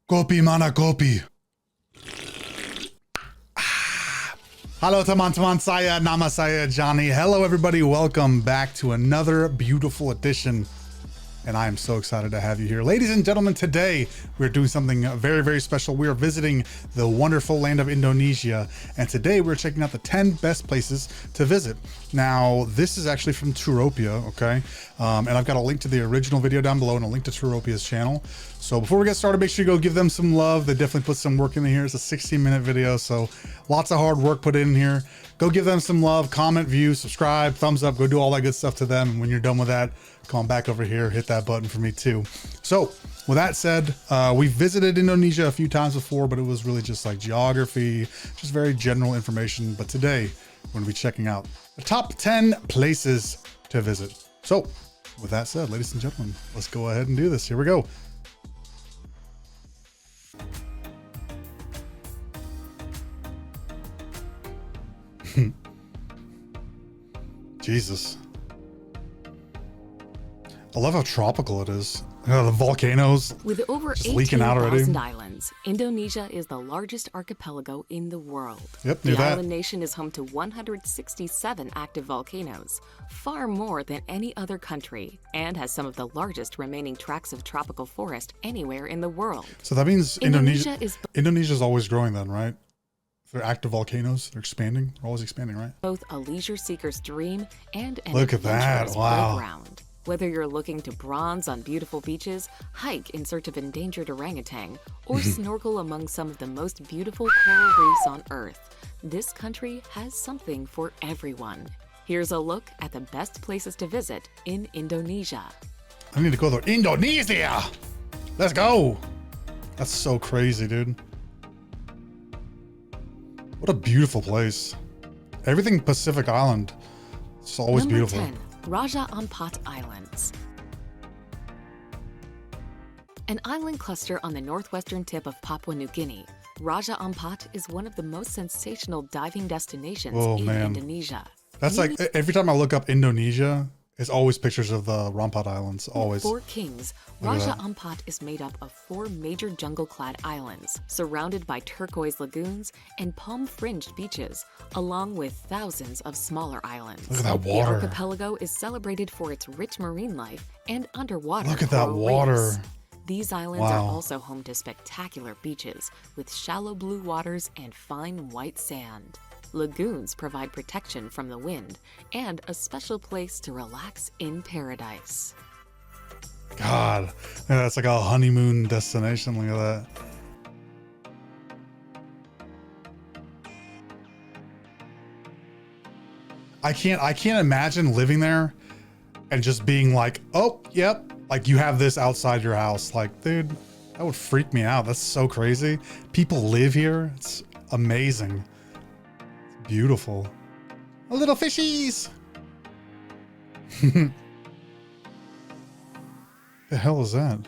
Kopi mana kopi. Halo teman-teman, saya, nama saya Johnny. Hello everybody, welcome back to another beautiful edition. And I am so excited to have you here. Ladies and gentlemen, today we're doing something very, very special. We are visiting the wonderful land of Indonesia. And today we're checking out the 10 best places to visit. Now, this is actually from Turopia, okay? And I've got a link to the original video down below and a link to Turopia's channel. So before we get started, make sure you go give them some love. They definitely put some work in here. It's a 16-minute video, so lots of hard work put in here. Go give them some love, comment, view, subscribe, thumbs up, go do all that good stuff to them. And when you're done with that, come on back over here, hit that button for me too. So with that said, we visited Indonesia a few times before, but it was really just like geography, just very general information. But today we're gonna be checking out the top 10 places to visit. So with that said, ladies and gentlemen, let's go ahead and do this. Here we go. Jesus. I love how tropical it is. The volcanoes with over just leaking out already. 18,000 islands, Indonesia is the largest archipelago in the world. Yep, the island nation is home to 167 active volcanoes, far more than any other country, and has some of the largest remaining tracts of tropical forest anywhere in the world. So that means Indonesia's always growing then, right? If they're active volcanoes, they're expanding. They're always expanding, right? Both a leisure seeker's dream and an Look at that. Wow. playground. Whether you're looking to bronze on beautiful beaches, hike in search of endangered orangutan, or snorkel among some of the most beautiful coral reefs on Earth, this country has something for everyone. Here's a look at the best places to visit in Indonesia. I need to go there. Indonesia! Let's go! That's so crazy, dude. What a beautiful place. Everything Pacific Island. It's always Number beautiful. 10. Raja Ampat Islands. An island cluster on the northwestern tip of Papua New Guinea, Raja Ampat is one of the most sensational diving destinations in Indonesia. That's like, every time I look up Indonesia, it's always pictures of the Ampat Islands, always. Four Kings, Raja Ampat is made up of 4 major jungle-clad islands, surrounded by turquoise lagoons and palm-fringed beaches, along with thousands of smaller islands. Look at that water. The archipelago is celebrated for its rich marine life and underwater Look at that coral water. reefs. These islands are also home to spectacular beaches with shallow blue waters and fine white sand. Lagoons provide protection from the wind and a special place to relax in paradise. God, that's like a honeymoon destination. Look at that. I can't imagine living there and just being like, oh, yep, like you have this outside your house. Like, dude, that would freak me out. That's so crazy. People live here. It's amazing. Beautiful. A little fishies. The hell is that?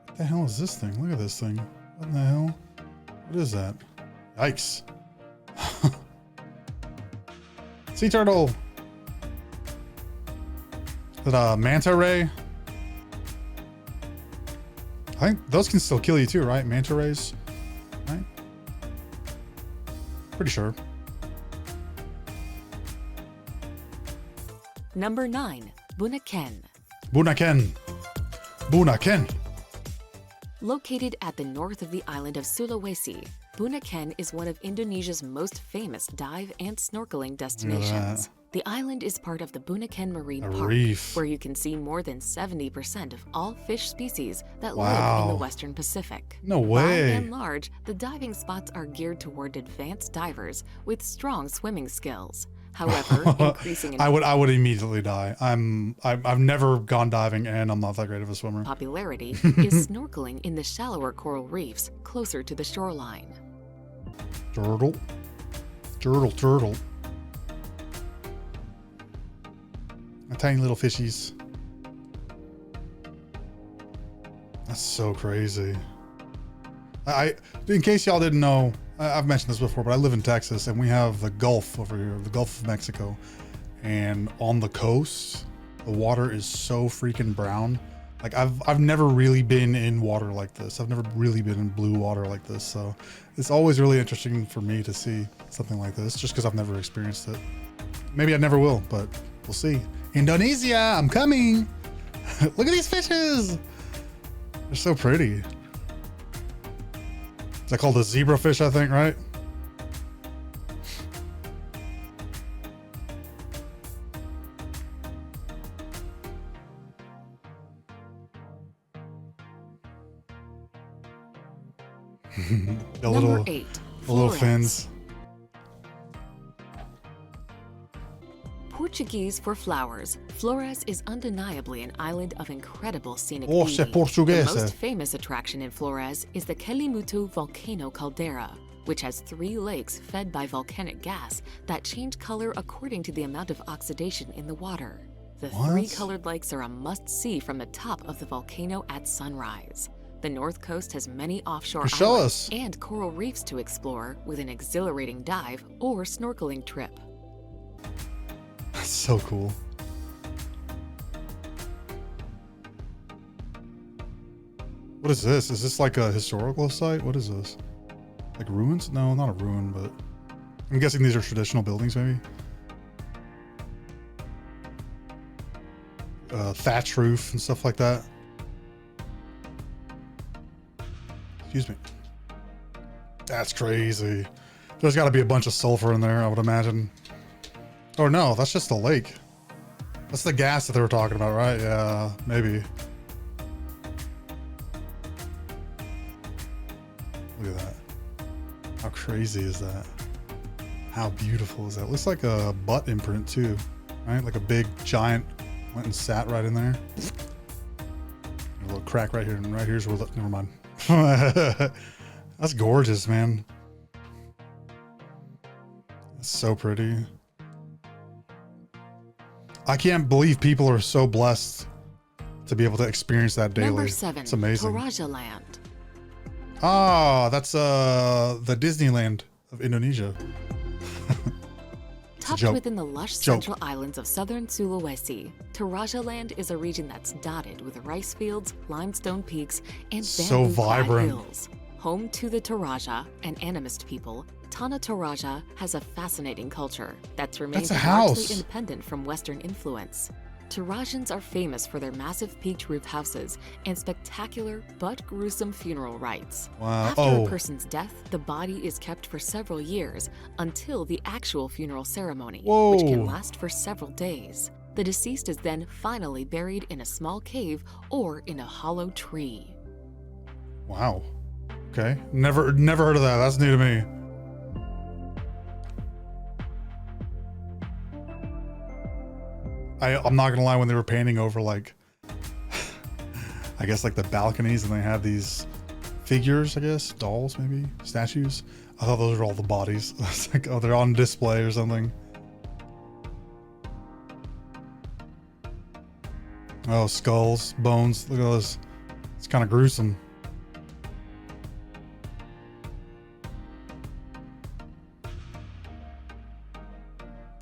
What the hell is this thing? Look at this thing. What in the hell? What is that? Yikes. Sea turtle. Is that a manta ray? I think those can still kill you too, right? Manta rays, right? Pretty sure. Number 9. Bunaken. Bunaken. Bunaken. Located at the north of the island of Sulawesi, Bunaken is one of Indonesia's most famous dive and snorkeling destinations. The island is part of the Bunaken Marine Park, where you can see more than 70% of all fish species that live in the Western Pacific. No way. By and large, the diving spots are geared toward advanced divers with strong swimming skills. However, increasing in I would immediately die. I've never gone diving and I'm not that great of a swimmer. Popularity is snorkeling in the shallower coral reefs closer to the shoreline. Turtle. Turtle, turtle. Tiny little fishies. That's so crazy. In case y'all didn't know, I've mentioned this before, but I live in Texas and we have the Gulf over here, the Gulf of Mexico. And on the coast, the water is so freaking brown. Like I've never really been in water like this. I've never really been in blue water like this. So it's always really interesting for me to see something like this, just because I've never experienced it. Maybe I never will, but we'll see. Indonesia, I'm coming. Look at these fishes. They're so pretty. Is that called a zebrafish, I think, right? The Number 8. little Flores. fins. Portuguese for flowers, Flores is undeniably an island of incredible scenic Oh, beauty. c'est português. The most famous attraction in Flores is the Kelimutu volcano caldera, which has 3 lakes fed by volcanic gas that change color according to the amount of oxidation in the water. The What? 3 colored lakes are a must-see from the top of the volcano at sunrise. The North Coast has many offshore Show islands us. and coral reefs to explore with an exhilarating dive or snorkeling trip. That's so cool. What is this? Is this like a historical site? What is this? Like ruins? No, not a ruin, but I'm guessing these are traditional buildings, maybe. Thatch roof and stuff like that. Excuse me. That's crazy. There's got to be a bunch of sulfur in there, I would imagine. Oh no, that's just a lake. That's the gas that they were talking about, right? Yeah, maybe. Look at that. How crazy is that? How beautiful is that? Looks like a butt imprint too, right? Like a big giant went and sat right in there. A little crack right here, and right here's where the, never mind. That's gorgeous, man. That's so pretty. I can't believe people are so blessed to be able to experience that daily. Number 7. It's amazing. Taraja Land. Ah, that's the Disneyland of Indonesia. Tucked joke. within the lush central islands of southern Sulawesi, Taraja Land is a region that's dotted with rice fields, limestone peaks, and So bamboo-clad vibrant. hills. Home to the Taraja, an animist people, Tanah Toraja has a fascinating culture that's remained That's a house. largely independent from Western influence. Tarajans are famous for their massive peaked roof houses and spectacular but gruesome funeral rites. Wow. After Oh. a person's death, the body is kept for several years until the actual funeral ceremony, which can Whoa. last for several days. The deceased is then finally buried in a small cave or in a hollow tree. Wow. Okay. Never heard of that. That's new to me. I'm not gonna lie, when they were painting over like I guess like the balconies and they had these figures, I guess, dolls maybe, statues. I thought those were all the bodies. It's like, oh, they're on display or something. Oh, skulls, bones. Look at this. It's kind of gruesome.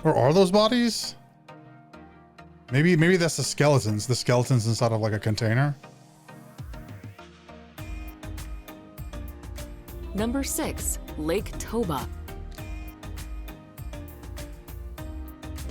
Or are those bodies? Maybe that's the skeletons. The skeletons inside of like a container. Number 6. Lake Toba.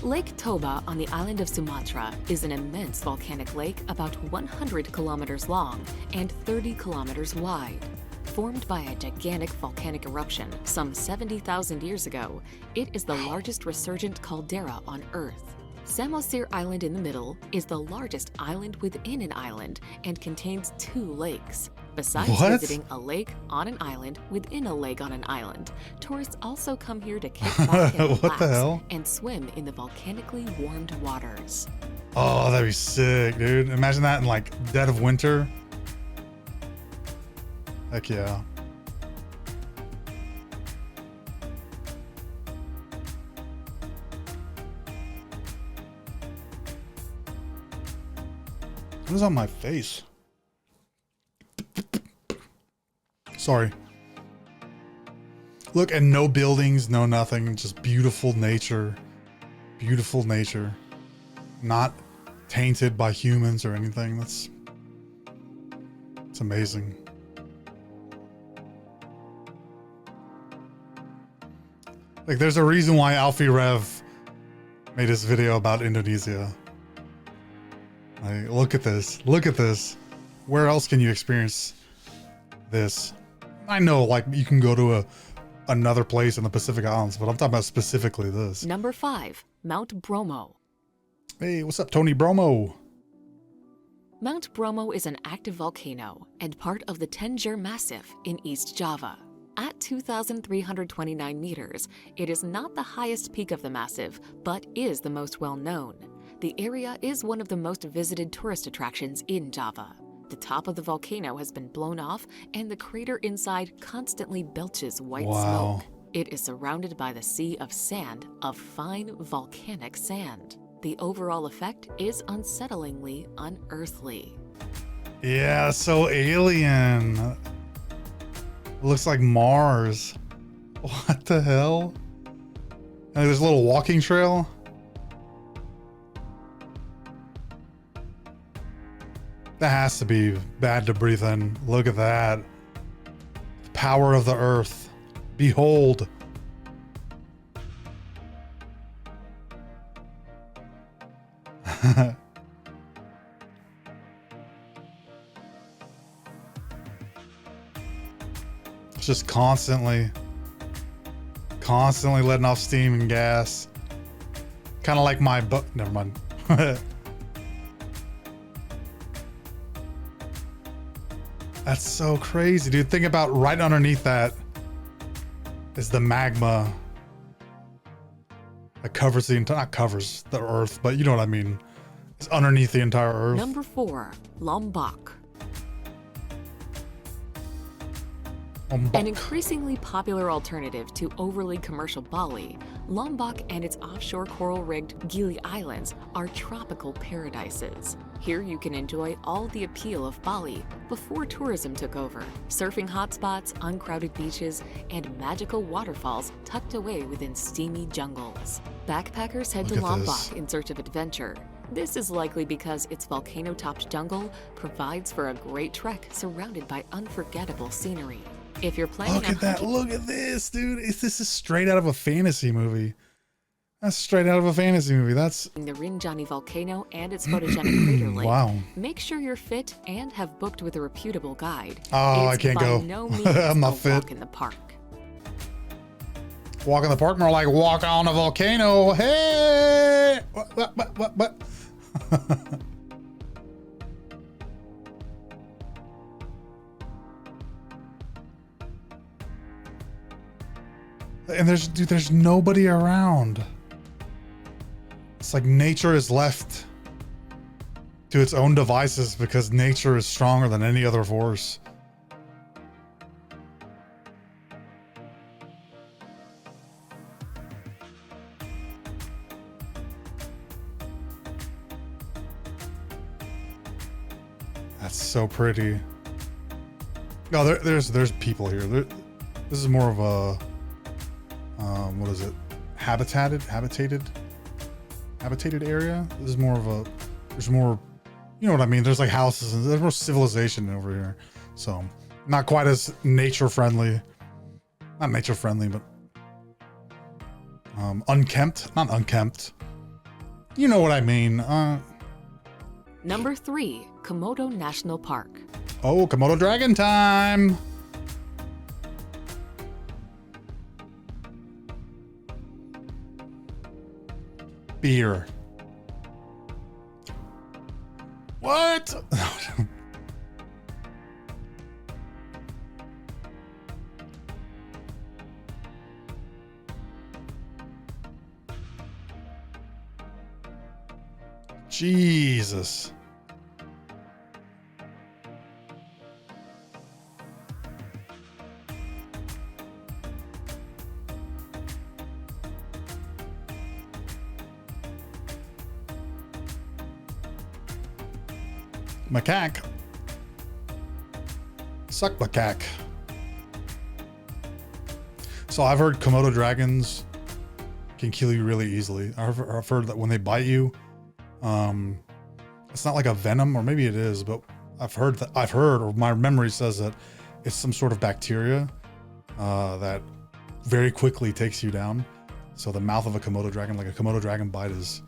Lake Toba on the island of Sumatra is an immense volcanic lake about 100 kilometers long and 30 kilometers wide. Formed by a gigantic volcanic eruption some 70,000 years ago, it is the largest resurgent caldera on Earth. Samosir Island in the middle is the largest island within an island and contains 2 lakes. Besides What? visiting a lake on an island within a lake on an island, tourists also come here to kick back and What the relax hell? and swim in the volcanically warmed waters. Oh, that'd be sick, dude. Imagine that in like dead of winter. Heck yeah. What is on my face? Sorry. Look, and no buildings, no nothing, just beautiful nature. Beautiful nature. Not tainted by humans or anything. That's It's amazing. Like, there's a reason why Alfie Rev made this video about Indonesia. Like, look at this. Look at this. Where else can you experience this? I know, like, you can go to another place in the Pacific Islands, but I'm talking about specifically this. Number 5, Mount Bromo. Hey, what's up, Tony Bromo? Mount Bromo is an active volcano and part of the Tenjer Massif in East Java. At 2,329 meters, it is not the highest peak of the massif, but is the most well-known. The area is one of the most visited tourist attractions in Java. The top of the volcano has been blown off, and the crater inside constantly belches white smoke. It is surrounded by the sea of sand, of fine volcanic sand. The overall effect is unsettlingly unearthly. Yeah, so alien. Looks like Mars. What the hell? And there's a little walking trail. That has to be bad to breathe in. Look at that. The power of the earth. Behold. It's just constantly letting off steam and gas. Kind of like my butt. Never mind. That's so crazy, dude. Think about right underneath that is the magma that covers the entire, not covers the earth, but you know what I mean. It's underneath the entire earth. Number 4, Lombok. An increasingly popular alternative to overly commercial Bali, Lombok and its offshore coral-rigged Gili Islands are tropical paradises. Here you can enjoy all the appeal of Bali before tourism took over. Surfing hotspots, uncrowded beaches, and magical waterfalls tucked away within steamy jungles. Backpackers head to Lombok in search of adventure. This is likely because its volcano-topped jungle provides for a great trek surrounded by unforgettable scenery. If you're planning Look at that. Look at this, dude. This is straight out of a fantasy movie. That's straight out of a fantasy movie. That's the Rinjani volcano and its photogenic crater lake. Wow. Make sure you're fit and have booked with a reputable guide. Oh, I can't go. No means I'm not fit. Walk in the park. Walk in the park, more like walk on a volcano. Hey! What? And there's nobody around. It's like nature is left to its own devices because nature is stronger than any other force. That's so pretty. No, there's people here. This is more of a what is it? Habitated area. This is more of a. There's more. You know what I mean? There's like houses and there's more civilization over here. So not quite as nature friendly. Not nature friendly, but unkempt. Not unkempt. You know what I mean? Number 3, Komodo National Park. Oh, Komodo dragon time! Beer. What? Jesus. Macaque. Suck macaque. So I've heard Komodo dragons can kill you really easily. I've heard that when they bite you, it's not like a venom, or maybe it is, but I've heard, or my memory says that it's some sort of bacteria that very quickly takes you down. So the mouth of a Komodo dragon, like a Komodo dragon bite, is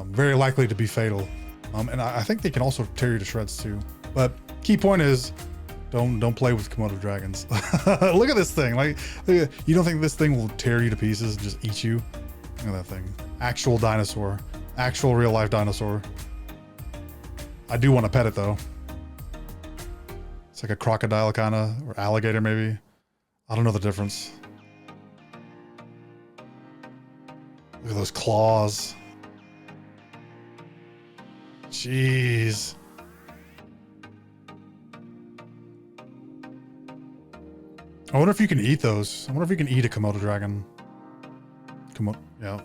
very likely to be fatal. And I think they can also tear you to shreds too. But key point is, don't play with Komodo dragons. Look at this thing. Like, you don't think this thing will tear you to pieces and just eat you? Look at that thing. Actual dinosaur. Actual real life dinosaur. I do want to pet it though. It's like a crocodile kind of, or alligator maybe. I don't know the difference. Look at those claws. Jeez. I wonder if you can eat those. I wonder if you can eat a Komodo dragon. Yeah.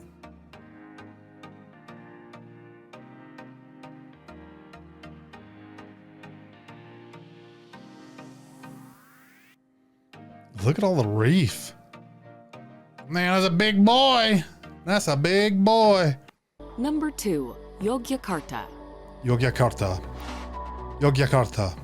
Look at all the reef. Man, that's a big boy. That's a big boy. Number 2, Yogyakarta. Yogyakarta. Yogyakarta.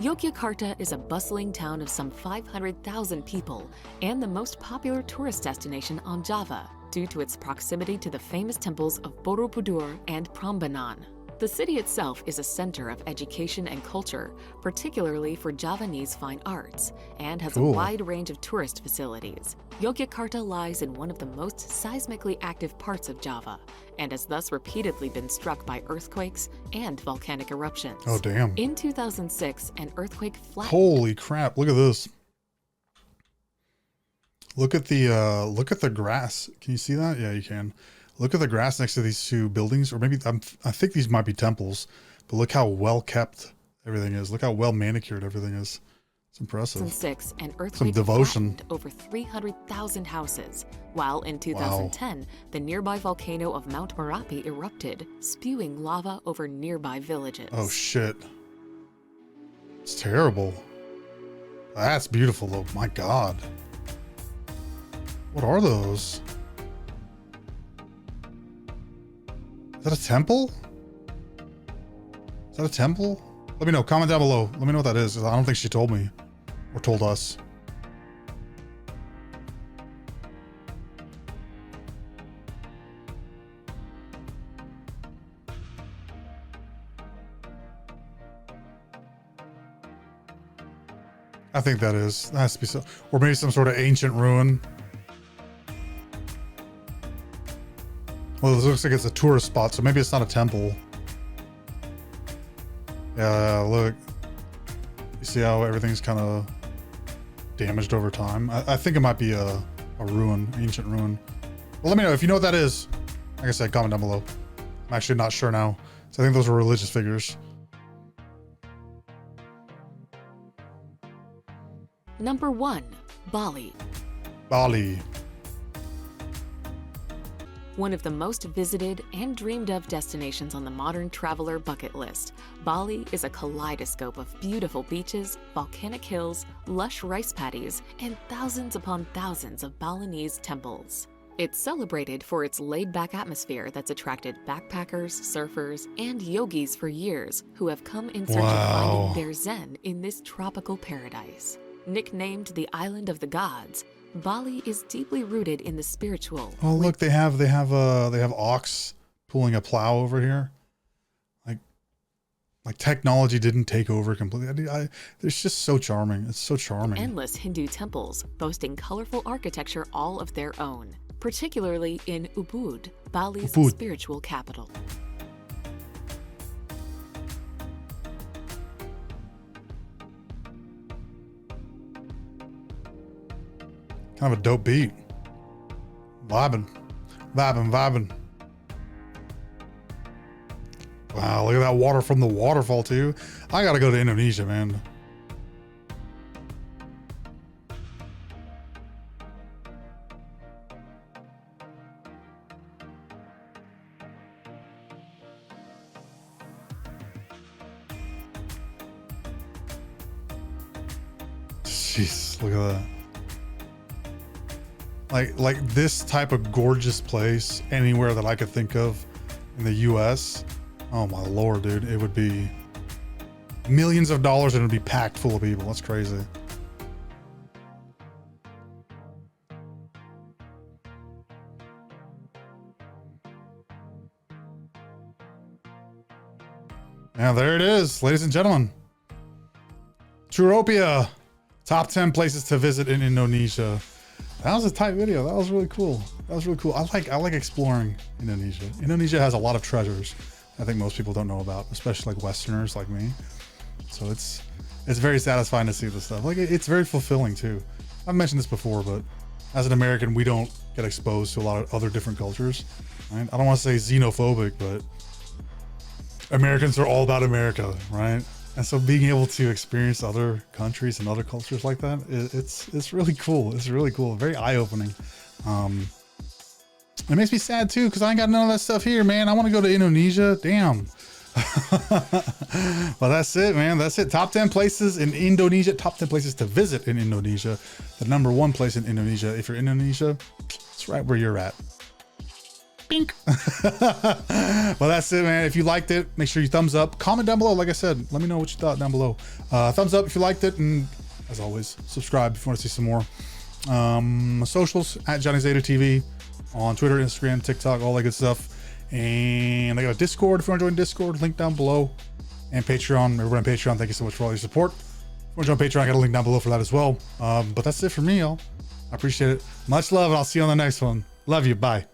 Yogyakarta is a bustling town of some 500,000 people and the most popular tourist destination on Java due to its proximity to the famous temples of Borobudur and Prambanan. The city itself is a center of education and culture, particularly for Javanese fine arts, and has a wide range of tourist facilities. Yogyakarta lies in one of the most seismically active parts of Java, and has thus repeatedly been struck by earthquakes and volcanic eruptions. Oh, damn. In 2006, an earthquake flattened. Holy crap, look at this. Look at the grass. Can you see that? Yeah, you can. Look at the grass next to these two buildings, or maybe I think these might be temples, but look how well kept everything is. Look how well manicured everything is. It's impressive. In 2006, an earthquake flattened over 300,000 houses, while in 2010, the nearby volcano of Mount Merapi erupted, spewing lava over nearby villages. Oh shit. It's terrible. That's beautiful though. My God. What are those? Is that a temple? Is that a temple? Let me know. Comment down below. Let me know what that is. I don't think she told me or told us. I think that is. That has to be so, or maybe some sort of ancient ruin. Well, this looks like it's a tourist spot, so maybe it's not a temple. Yeah, look. You see how everything's kind of damaged over time? I think it might be a ruin, ancient ruin. Well, let me know if you know what that is. Like I said, comment down below. I'm actually not sure now. So I think those are religious figures. Number 1, Bali. Bali. One of the most visited and dreamed of destinations on the modern traveler bucket list, Bali is a kaleidoscope of beautiful beaches, volcanic hills, lush rice paddies, and thousands upon thousands of Balinese temples. It's celebrated for its laid-back atmosphere that's attracted backpackers, surfers, and yogis for years who have come in search of finding their zen in this tropical paradise. Nicknamed the Island of the Gods, Bali is deeply rooted in the spiritual. Oh, look, they have ox pulling a plow over here. Like technology didn't take over completely. It's just so charming. It's so charming. Endless Hindu temples boasting colorful architecture all of their own, particularly in Ubud, Bali's spiritual capital. Kind of a dope beat. Vibing. Wow, look at that water from the waterfall too. I gotta go to Indonesia, man. Jeez, look at that. Like this type of gorgeous place anywhere that I could think of in the US. Oh my Lord, dude, it would be millions of dollars and it'd be packed full of people. That's crazy. Now there it is, ladies and gentlemen. Turopia, top 10 places to visit in Indonesia. That was a tight video. That was really cool. That was really cool. I like exploring Indonesia. Indonesia has a lot of treasures I think most people don't know about, especially like Westerners like me. So it's very satisfying to see this stuff. Like it's very fulfilling too. I've mentioned this before, but as an American, we don't get exposed to a lot of other different cultures. Right? I don't want to say xenophobic, but Americans are all about America, right? And so being able to experience other countries and other cultures like that, it's really cool. It's really cool. Very eye-opening. It makes me sad too, because I ain't got none of that stuff here, man. I want to go to Indonesia. Damn. Well, that's it, man. That's it. Top 10 places in Indonesia. Top 10 places to visit in Indonesia. The number 1 place in Indonesia. If you're in Indonesia, it's right where you're at. Pink. Well, that's it, man. If you liked it, make sure you thumbs up. Comment down below. Like I said, let me know what you thought down below. Thumbs up if you liked it, and as always, subscribe if you want to see some more. Socials at jonnyzetatv on Twitter, Instagram, TikTok, all that good stuff. And I got a Discord if you want to join Discord, link down below. And Patreon, everyone on Patreon, thank you so much for all your support. If you want to join Patreon, I got a link down below for that as well. But that's it for me, y'all. I appreciate it. Much love, and I'll see you on the next one. Love you. Bye.